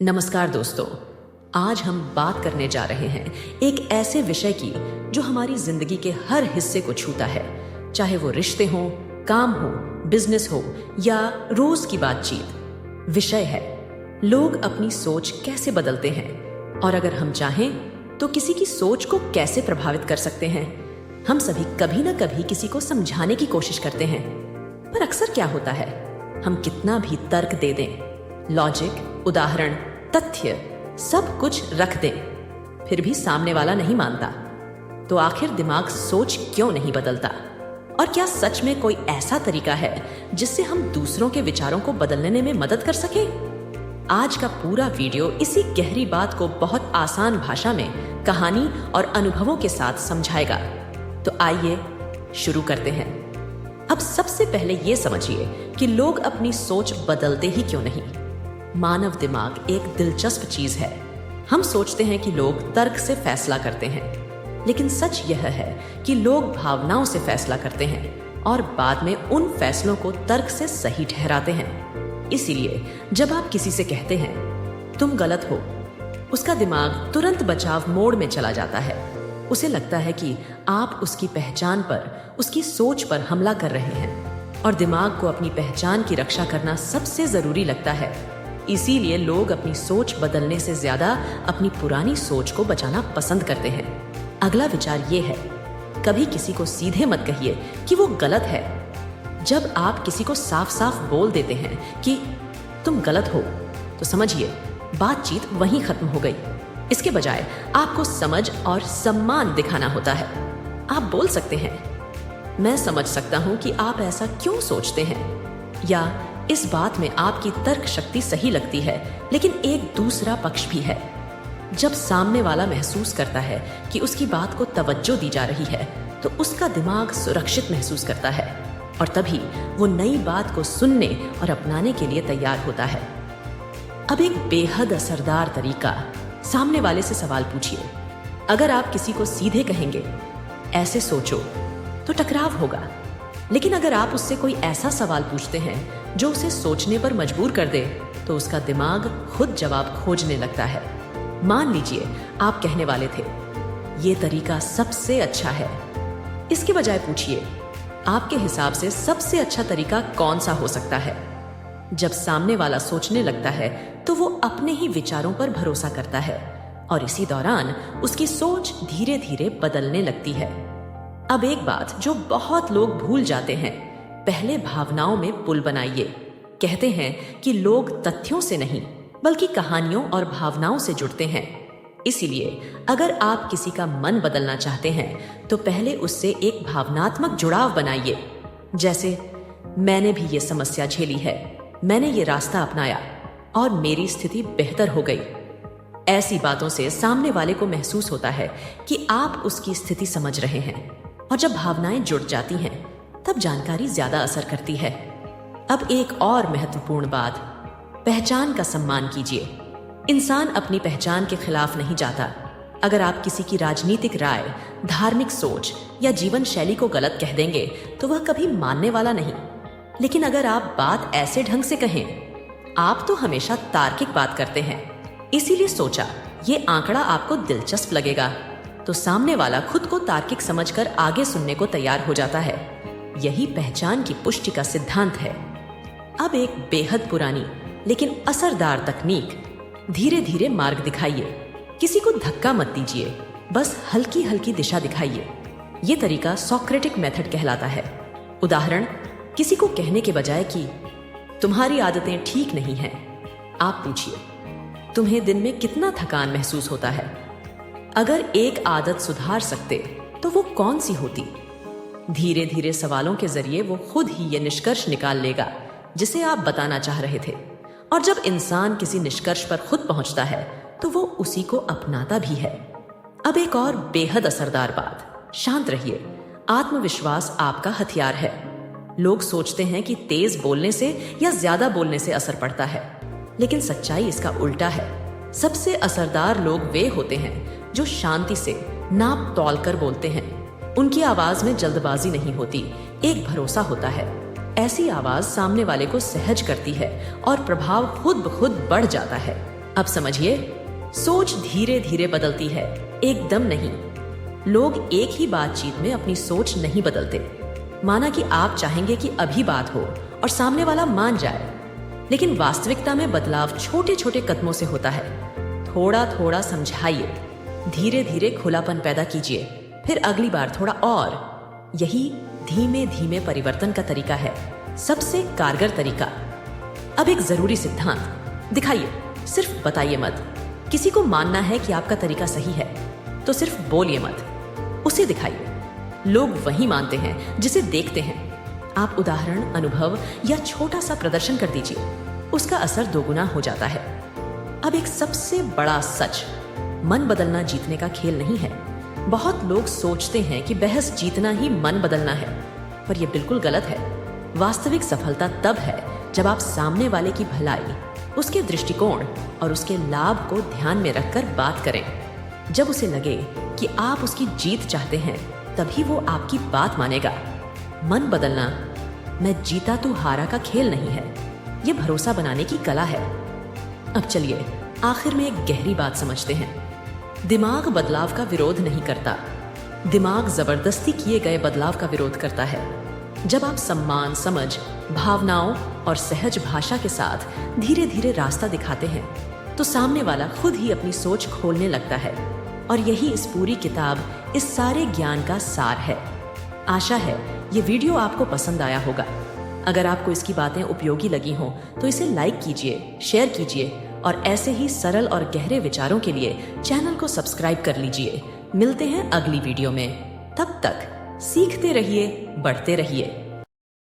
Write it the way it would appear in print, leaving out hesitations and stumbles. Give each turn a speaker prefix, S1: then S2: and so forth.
S1: नमस्कार दोस्तों, आज हम बात करने जा रहे हैं एक ऐसे विषय की जो हमारी जिंदगी के हर हिस्से को छूता है, चाहे वो रिश्ते हो, काम हो, बिजनेस हो या रोज की बातचीत। विषय है लोग अपनी सोच कैसे बदलते हैं और अगर हम चाहें तो किसी की सोच को कैसे प्रभावित कर सकते हैं। हम सभी कभी ना कभी किसी को समझाने की कोशिश करते हैं, पर अक्सर क्या होता है, हम कितना भी तर्क दे दें, लॉजिक, उदाहरण, तथ्य सब कुछ रख दें, फिर भी सामने वाला नहीं मानता। तो आखिर दिमाग सोच क्यों नहीं बदलता? और क्या सच में कोई ऐसा तरीका है जिससे हम दूसरों के विचारों को बदलने में मदद कर सके? आज का पूरा वीडियो इसी गहरी बात को बहुत आसान भाषा में कहानी और अनुभवों के साथ समझाएगा। तो आइए शुरू करते हैं। अब सबसे पहले ये समझिए कि लोग अपनी सोच बदलते ही क्यों नहीं। मानव दिमाग एक दिलचस्प चीज है। हम सोचते हैं कि लोग तर्क से फैसला करते हैं, लेकिन सच यह है कि लोग भावनाओं से फैसला करते हैं और बाद में उन फैसलों को तर्क से सही ठहराते हैं। इसीलिए जब आप किसी से कहते हैं तुम गलत हो, उसका दिमाग तुरंत बचाव मोड में चला जाता है। उसे लगता है कि आप उसकी पहचान पर, उसकी सोच पर हमला कर रहे हैं और दिमाग को अपनी पहचान की रक्षा करना सबसे जरूरी लगता है। इसीलिए लोग अपनी सोच बदलने से ज्यादा अपनी पुरानी सोच को बचाना पसंद करते हैं। अगला विचार ये है, कभी किसी को सीधे मत कहिए कि वो गलत है। जब आप किसी को साफ साफ बोल देते हैं कि तुम गलत हो, तो समझिए बातचीत वहीं खत्म हो गई। इसके बजाय आपको समझ और सम्मान दिखाना होता है। आप बोल सकते हैं, मैं समझ सकता हूं कि आप ऐसा क्यों सोचते हैं, या इस बात में आपकी तर्क शक्ति सही लगती है, लेकिन एक दूसरा पक्ष भी है। जब सामने वाला महसूस करता है कि उसकी बात को तवज्जो दी जा रही है, तो उसका दिमाग सुरक्षित महसूस करता है और तभी वो नई बात को सुनने और अपनाने के लिए तैयार होता है। अब एक बेहद असरदार तरीका, सामने वाले से सवाल पूछिए। अगर आप किसी को सीधे कहेंगे ऐसे सोचो, तो टकराव होगा, लेकिन अगर आप उससे कोई ऐसा सवाल पूछते हैं जो उसे सोचने पर मजबूर कर दे, तो उसका दिमाग खुद जवाब खोजने लगता है। मान लीजिए आप कहने वाले थे, ये तरीका सबसे अच्छा है। इसके बजाय पूछिए, आपके हिसाब से सबसे अच्छा तरीका कौन सा हो सकता है? जब सामने वाला सोचने लगता है, तो वो अपने ही विचारों पर भरोसा करता है और इसी दौरान उसकी सोच धीरे धीरे बदलने लगती है। अब एक बात जो बहुत लोग भूल जाते हैं, पहले भावनाओं में पुल बनाइए। कहते हैं कि लोग तथ्यों से नहीं बल्कि कहानियों और भावनाओं से जुड़ते हैं। इसीलिए अगर आप किसी का मन बदलना चाहते हैं, तो पहले उससे एक भावनात्मक जुड़ाव बनाइए। जैसे, मैंने भी ये समस्या झेली है, मैंने ये रास्ता अपनाया और मेरी स्थिति बेहतर हो गई। ऐसी बातों से सामने वाले को महसूस होता है कि आप उसकी स्थिति समझ रहे हैं, और जब भावनाएं जुड़ जाती हैं, तब जानकारी ज्यादा असर करती है। अब एक और महत्वपूर्ण बात, पहचान का सम्मान कीजिए। इंसान अपनी पहचान के खिलाफ नहीं जाता। अगर आप किसी की राजनीतिक राय, धार्मिक सोच या जीवन शैली को गलत कह देंगे, तो वह कभी मानने वाला नहीं। लेकिन अगर आप बात ऐसे ढंग से कहें, आप तो हमेशा तार्किक बात करते हैं, इसीलिए सोचा ये आंकड़ा आपको दिलचस्प लगेगा, तो सामने वाला खुद को तार्किक समझकर आगे सुनने को तैयार हो जाता है। यही पहचान की पुष्टि का सिद्धांत है। अब एक बेहद पुरानी लेकिन असरदार तकनीक, धीरे धीरे मार्ग दिखाइए। किसी को धक्का मत दीजिए, बस हल्की हल्की दिशा दिखाइए। ये तरीका सोक्रेटिक मेथड कहलाता है। उदाहरण, किसी को कहने के बजाय कि तुम्हारी आदतें ठीक नहीं हैं, आप पूछिए, तुम्हें दिन में कितना थकान महसूस होता है? अगर एक आदत सुधार सकते तो वो कौन सी होती? धीरे धीरे सवालों के जरिए वो खुद ही ये निष्कर्ष निकाल लेगा जिसे आप बताना चाह रहे थे। और जब इंसान किसी निष्कर्ष पर खुद पहुंचता है, तो वो उसी को अपनाता भी है। अब एक और बेहद असरदार बात, शांत रहिए। आत्मविश्वास आपका हथियार है। लोग सोचते हैं कि तेज बोलने से या ज्यादा बोलने से असर पड़ता है, लेकिन सच्चाई इसका उल्टा है। सबसे असरदार लोग वे होते हैं जो शांति से, नाप तौल कर बोलते हैं। उनकी आवाज में जल्दबाजी नहीं होती, एक भरोसा होता है। ऐसी आवाज सामने वाले को सहज करती है और प्रभाव खुद ब खुद बढ़ जाता है। अब समझिए, सोच धीरे धीरे बदलती है, एकदम नहीं। लोग एक ही बातचीत में अपनी सोच नहीं बदलते। माना कि आप चाहेंगे कि अभी बात हो और सामने वाला मान जाए, लेकिन वास्तविकता में बदलाव छोटे छोटे कदमों से होता है। थोड़ा थोड़ा समझाइए, धीरे धीरे खुलापन पैदा कीजिए, फिर अगली बार थोड़ा और। यही धीमे धीमे परिवर्तन का तरीका है, सबसे कारगर तरीका। अब एक जरूरी सिद्धांत, दिखाइए, सिर्फ बताइए मत। किसी को मानना है कि आपका तरीका सही है तो सिर्फ बोलिए मत, उसे दिखाइए। लोग वही मानते हैं जिसे देखते हैं। आप उदाहरण, अनुभव या छोटा सा प्रदर्शन कर दीजिए, उसका असर दोगुना हो जाता है। अब एक सबसे बड़ा सच, मन बदलना जीतने का खेल नहीं है। बहुत लोग सोचते हैं कि बहस जीतना ही मन बदलना है, पर यह बिल्कुल गलत है। वास्तविक सफलता तब है जब आप सामने वाले की भलाई, उसके दृष्टिकोण और उसके लाभ को ध्यान में रखकर बात करें। जब उसे लगे कि आप उसकी जीत चाहते हैं, तभी वो आपकी बात मानेगा। मन बदलना मैं जीता तू हारा का खेल नहीं है, ये भरोसा बनाने की कला है। अब चलिए आखिर में एक गहरी बात समझते हैं। दिमाग बदलाव का विरोध नहीं करता, दिमाग जबरदस्ती किए गए बदलाव का विरोध करता है। जब आप सम्मान, समझ, भावनाओं और सहज भाषा के साथ धीरे धीरे रास्ता दिखाते हैं, तो सामने वाला खुद ही अपनी सोच खोलने लगता है। और यही इस पूरी किताब, इस सारे ज्ञान का सार है। आशा है ये वीडियो आपको पसंद आया होगा। अगर आपको इसकी बातें उपयोगी लगी हों तो इसे लाइक कीजिए, शेयर कीजिए और ऐसे ही सरल और गहरे विचारों के लिए चैनल को सब्सक्राइब कर लीजिए। मिलते हैं अगली वीडियो में। तब तक सीखते रहिए, बढ़ते रहिए।